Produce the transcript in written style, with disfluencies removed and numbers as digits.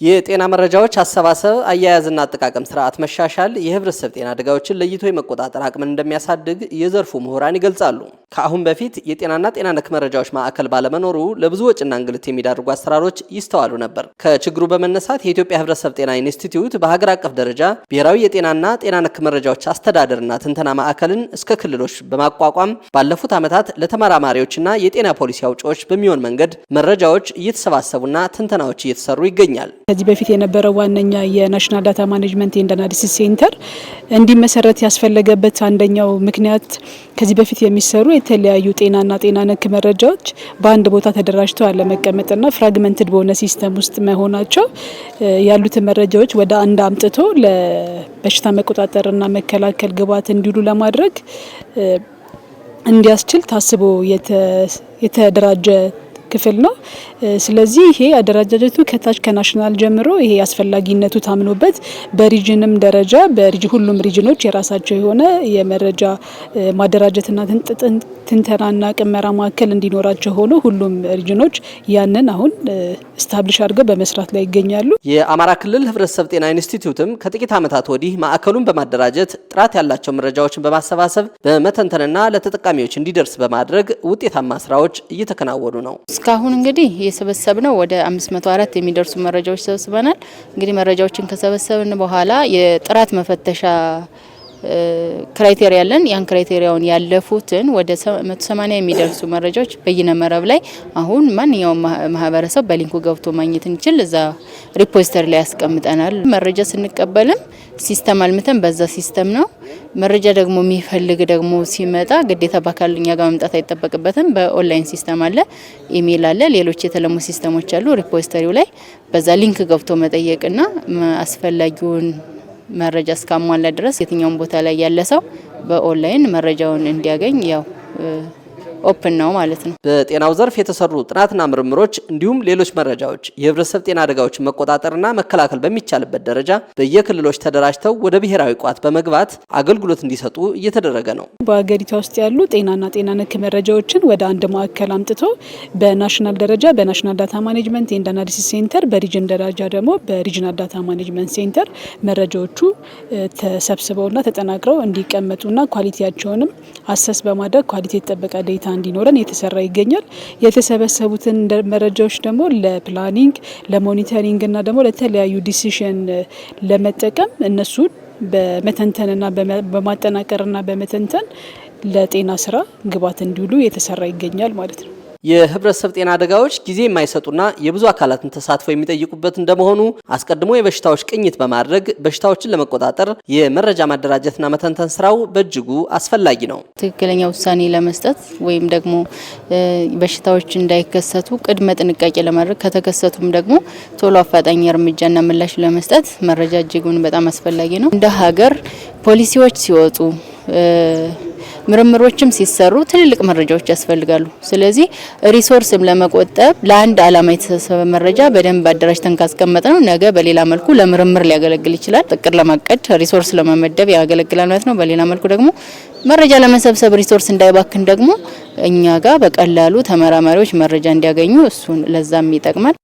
የጤና መረጃዎች አሰባሰብ አያያዝና አጠቃቀም ስርዓት መሻሻል የህብረተሰብ ጤና አደጋዎችን ለይቶ የመቆጣጠር አቅምን እንደሚያሳድግ የዘርፉ ምሁራን ይገልጻሉ። ከአሁን በፊት የጤናና ጤና ነክ መረጃዎች ማዕከል ባለመኖሩ ለብዙ ወጪና እንግልት የሚዳርጉ አሰራሮች ይስተዋሉ ነበር። ከችግሩ በመነሳት የኢትዮጵያ ህብረተሰብ ጤና ኢንስቲትዩት በሀገር አቀፍ ደረጃ ብሔራዊ የጤናና ጤና ነክ መረጃዎች አስተዳደርና ትንተና ማዕከልን እስከ ክልሎች በማቋቋም ባለፉት ዓመታት ለተመራማሪዎችና የጤና ፖሊሲ አውጪዎች በሚሆን መንገድ መረጃዎች እየተሰባሰቡና ትንተናዎች እየተሰሩ ይገኛል። ከዚህ በፊት የነበረው ዋነኛ የናሽናል ዳታ ማኔጅመንት ኤንድ አናሊሲስ ሴንተር እንዲመሰረት ያስፈለገበት አንደኛው ምክንያት ከዚህ በፊት የሚሰሩ የተለያዩ ጤናና ጤና ነክ መረጃዎች በአንድ ቦታ ተደራጅተው አለመቀመጥና ፍራግመንትድ በሆነ ሲስተም ውስጥ መሆናቸው ያሉትን መረጃዎች ወደ አንድ አምጥቶ ለበሽታ መቆጣጠርና መከላከል ግብዓት እንዲውሉ ለማድረግ እንዲያስችል ታስቦ የተደራጀ ክፍል ነው። ስለዚህ ይሄ አደረጃጀቱ ከታች ከናሽናል ጀምሮ ይሄ አስፈላጊነቱ ታምኖበት በሪጅንም ደረጃ ሁሉም ሪጅኖች የራሳቸው የሆነ የመረጃ ማደራጀትና ትንተናና ቅመራ ማዕከል እንዲኖራቸው ሆኖ ሁሉም ሪጅኖች ያንን አሁን ስታብሊሽ አድርገው በመስራት ላይ ይገኛሉ። የአማራ ክልል ህብረተሰብ ጤና ኢንስቲትዩትም ከጥቂት ዓመታት ወዲህ ማዕከሉን በማደራጀት ጥራት ያላቸው መረጃዎችን በማሰባሰብ በመተንተንና ለተጠቃሚዎች እንዲደርስ በማድረግ ውጤታማ ስራዎች እየተከናወኑ ነው። እስካሁን እንግዲህ የሰበሰብነው ወደ 504 የሚደርሱ መረጃዎች ሰብስበናል። እንግዲህ መረጃዎችን ከሰበሰብን በኋላ የጥራት መፈተሻ ክራይቴሪያ አለን። ያን ክራይቴሪያውን ያለፉትን ወደ 180 የሚደርሱ መረጃዎች በይነመረብ ላይ አሁን ማንኛውም ማህበረሰብ በሊንኩ ገብቶ ማግኘት እንችል እዛ ሪፖዚተሪ ላይ ያስቀምጠናል። መረጃ ስንቀበልም ሲስተም አልምተን በዛ ሲስተም ነው። መረጃ ደግሞ የሚፈልግ ደግሞ ሲመጣ ግዴታ በአካል እኛ ጋር መምጣት አይጠበቅበትም። በኦንላይን ሲስተም አለ፣ ኢሜል አለ፣ ሌሎች የተለሙ ሲስተሞች አሉ። ሪፖዚተሪው ላይ በዛ ሊንክ ገብቶ መጠየቅና አስፈላጊውን መረጃ እስካሟላ ድረስ የትኛውም ቦታ ላይ ያለ ሰው በኦንላይን መረጃውን እንዲያገኝ ያው ኦፕን ነው ማለት ነው። በጤናው ዘርፍ የተሰሩ ጥናትና ምርምሮች እንዲሁም ሌሎች መረጃዎች የህብረተሰብ ጤና አደጋዎችን መቆጣጠርና መከላከል በሚቻልበት ደረጃ በየክልሎች ተደራጅተው ወደ ብሔራዊ ቋት በመግባት አገልግሎት እንዲሰጡ እየተደረገ ነው። በአገሪቷ ውስጥ ያሉ ጤናና ጤና ነክ መረጃዎችን ወደ አንድ ማዕከል አምጥቶ በናሽናል ደረጃ በናሽናል ዳታ ማኔጅመንት ኤንድ አናሊሲስ ሴንተር፣ በሪጅን ደረጃ ደግሞ በሪጅናል ዳታ ማኔጅመንት ሴንተር መረጃዎቹ ተሰብስበውና ተጠናቅረው እንዲቀመጡና ኳሊቲያቸውንም አሰስ በማድረግ ኳሊቲ የተጠበቀ ዴታ እንዲኖረን የተሰራ ይገኛል። የተሰበሰቡትን መረጃዎች ደግሞ ለፕላኒንግ፣ ለሞኒተሪንግ እና ደግሞ ለተለያዩ ዲሲሽን ለመጠቀም እነሱን በመተንተንና በማጠናቀርና በመተንተን ለጤና ስራ ግብዓት እንዲውሉ የተሰራ ይገኛል ማለት ነው። የህብረተሰብ ጤና አደጋዎች ጊዜ የማይሰጡና የብዙ አካላትን ተሳትፎ የሚጠይቁበት እንደመሆኑ አስቀድሞ የበሽታዎች ቅኝት በማድረግ በሽታዎችን ለመቆጣጠር የመረጃ ማደራጀትና መተንተን ስራው በእጅጉ አስፈላጊ ነው። ትክክለኛ ውሳኔ ለመስጠት ወይም ደግሞ በሽታዎች እንዳይከሰቱ ቅድመ ጥንቃቄ ለማድረግ ከተከሰቱም ደግሞ ቶሎ አፋጣኝ እርምጃና ምላሽ ለመስጠት መረጃ እጅጉን በጣም አስፈላጊ ነው። እንደ ሀገር ፖሊሲዎች ሲወጡ ምርምሮችም ሲሰሩ ትልልቅ መረጃዎች ያስፈልጋሉ። ስለዚህ ሪሶርስም ለመቆጠብ ለአንድ ዓላማ የተሰበሰበ መረጃ በደንብ አደራጅተን ካስቀመጥነው ነገ በሌላ መልኩ ለምርምር ሊያገለግል ይችላል። እቅድ ለማቀድ ሪሶርስ ለመመደብ ያገለግላል ማለት ነው። በሌላ መልኩ ደግሞ መረጃ ለመሰብሰብ ሪሶርስ እንዳይባክን ደግሞ እኛ ጋር በቀላሉ ተመራማሪዎች መረጃ እንዲያገኙ እሱን ለዛም ይጠቅማል።